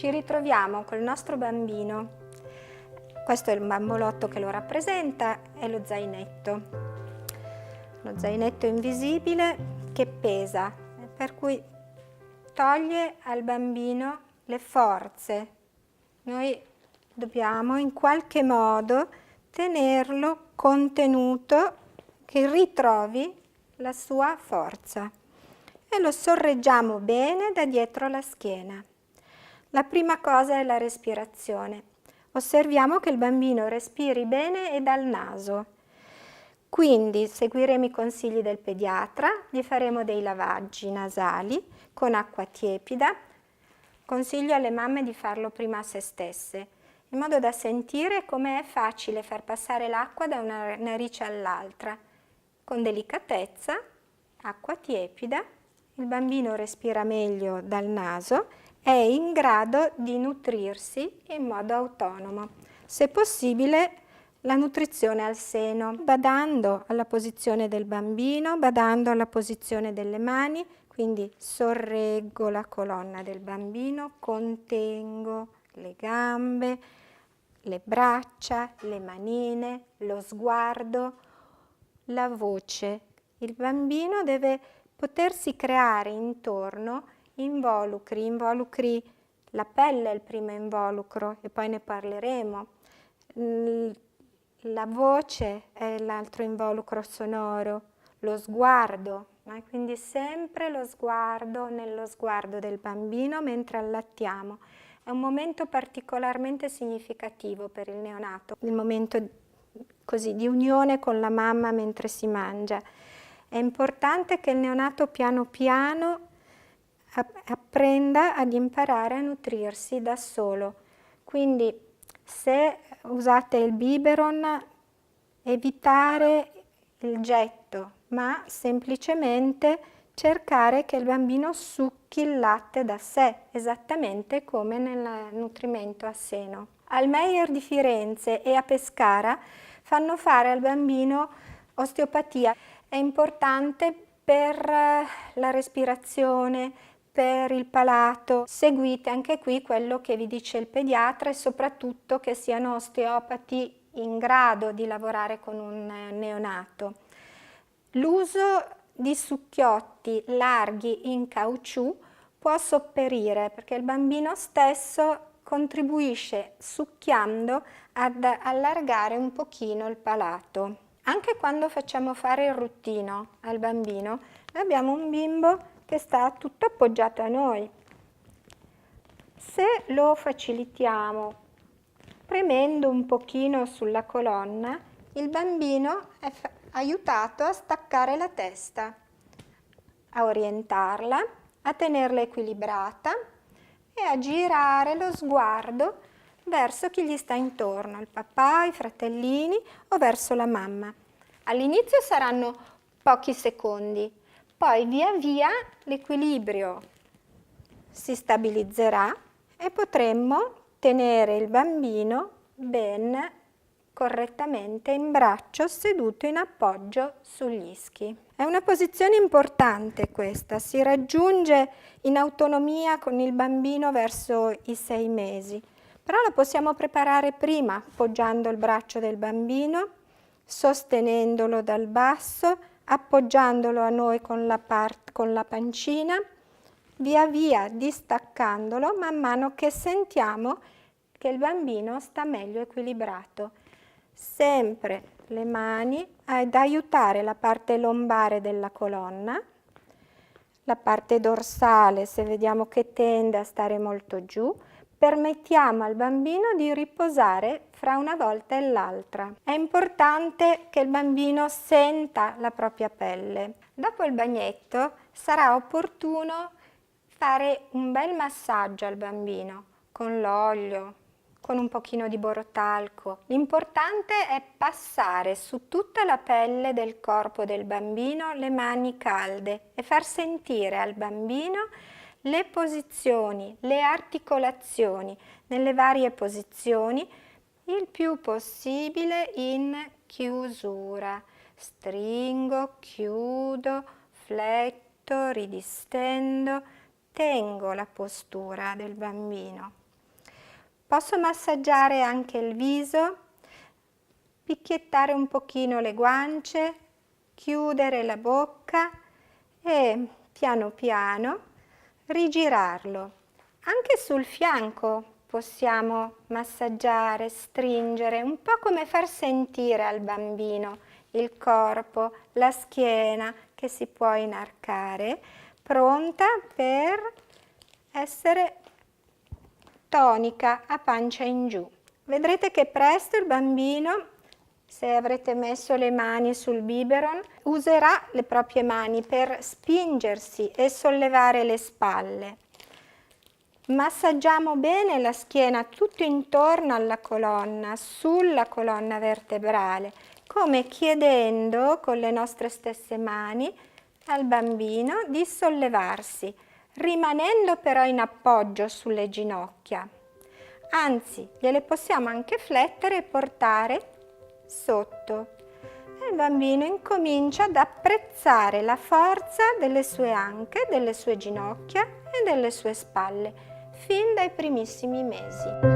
ci ritroviamo col nostro bambino. Questo è il bambolotto che lo rappresenta, è lo zainetto invisibile che pesa, per cui toglie al bambino le forze. Noi dobbiamo in qualche modo tenerlo contenuto, che ritrovi la sua forza, e lo sorreggiamo bene da dietro la schiena. La prima cosa è la respirazione. Osserviamo che il bambino respiri bene e dal naso. Quindi seguiremo i consigli del pediatra, gli faremo dei lavaggi nasali con acqua tiepida. Consiglio alle mamme di farlo prima a se stesse, in modo da sentire come è facile far passare l'acqua da una narice all'altra. Con delicatezza, acqua tiepida, il bambino respira meglio dal naso, è in grado di nutrirsi in modo autonomo. Se possibile, la nutrizione al seno, badando alla posizione del bambino, badando alla posizione delle mani, quindi sorreggo la colonna del bambino, contengo le gambe, le braccia, le manine, lo sguardo, la voce. Il bambino deve potersi creare intorno involucri, la pelle è il primo involucro e poi ne parleremo. La voce è l'altro involucro sonoro, lo sguardo, quindi sempre lo sguardo nello sguardo del bambino mentre allattiamo. È un momento particolarmente significativo per il neonato, il momento così di unione con la mamma mentre si mangia. È importante che il neonato piano piano apprenda ad imparare a nutrirsi da solo. Quindi se usate il biberon, evitare il getto, ma semplicemente cercare che il bambino succhi il latte da sé, esattamente come nel nutrimento a seno. Al Meyer di Firenze e a Pescara fanno fare al bambino osteopatia. È importante per la respirazione, per il palato. Seguite anche qui quello che vi dice il pediatra e soprattutto che siano osteopati in grado di lavorare con un neonato. L'uso di succhiotti larghi in caucciù può sopperire, perché il bambino stesso contribuisce succhiando ad allargare un pochino il palato. Anche quando facciamo fare il ruttino al bambino, abbiamo un bimbo che sta tutto appoggiato a noi. Se lo facilitiamo premendo un pochino sulla colonna, il bambino è aiutato a staccare la testa, a orientarla, a tenerla equilibrata e a girare lo sguardo verso chi gli sta intorno, il papà, i fratellini o verso la mamma. All'inizio saranno pochi secondi, poi via via l'equilibrio si stabilizzerà e potremmo tenere il bambino ben correttamente in braccio, seduto in appoggio sugli ischi. È una posizione importante questa, si raggiunge in autonomia con il bambino verso i 6 mesi, però la possiamo preparare prima appoggiando il braccio del bambino, sostenendolo dal basso, appoggiandolo a noi con la pancina, via via distaccandolo man mano che sentiamo che il bambino sta meglio equilibrato. Sempre le mani ad aiutare la parte lombare della colonna, la parte dorsale, se vediamo che tende a stare molto giù, permettiamo al bambino di riposare fra una volta e l'altra. È importante che il bambino senta la propria pelle. Dopo il bagnetto sarà opportuno fare un bel massaggio al bambino con l'olio, con un pochino di borotalco. L'importante è passare su tutta la pelle del corpo del bambino le mani calde e far sentire al bambino le posizioni, le articolazioni nelle varie posizioni, il più possibile in chiusura. Stringo, chiudo, fletto, ridistendo, tengo la postura del bambino. Posso massaggiare anche il viso, picchiettare un pochino le guance, chiudere la bocca e piano piano rigirarlo. Anche sul fianco possiamo massaggiare, stringere, un po' come far sentire al bambino il corpo, la schiena che si può inarcare, pronta per essere tonica a pancia in giù. Vedrete che presto il bambino, se avrete messo le mani sul biberon, userà le proprie mani per spingersi e sollevare le spalle. Massaggiamo bene la schiena tutto intorno alla colonna, sulla colonna vertebrale, come chiedendo con le nostre stesse mani al bambino di sollevarsi, rimanendo però in appoggio sulle ginocchia. Anzi, gliele possiamo anche flettere e portare sotto. E il bambino incomincia ad apprezzare la forza delle sue anche, delle sue ginocchia e delle sue spalle, fin dai primissimi mesi.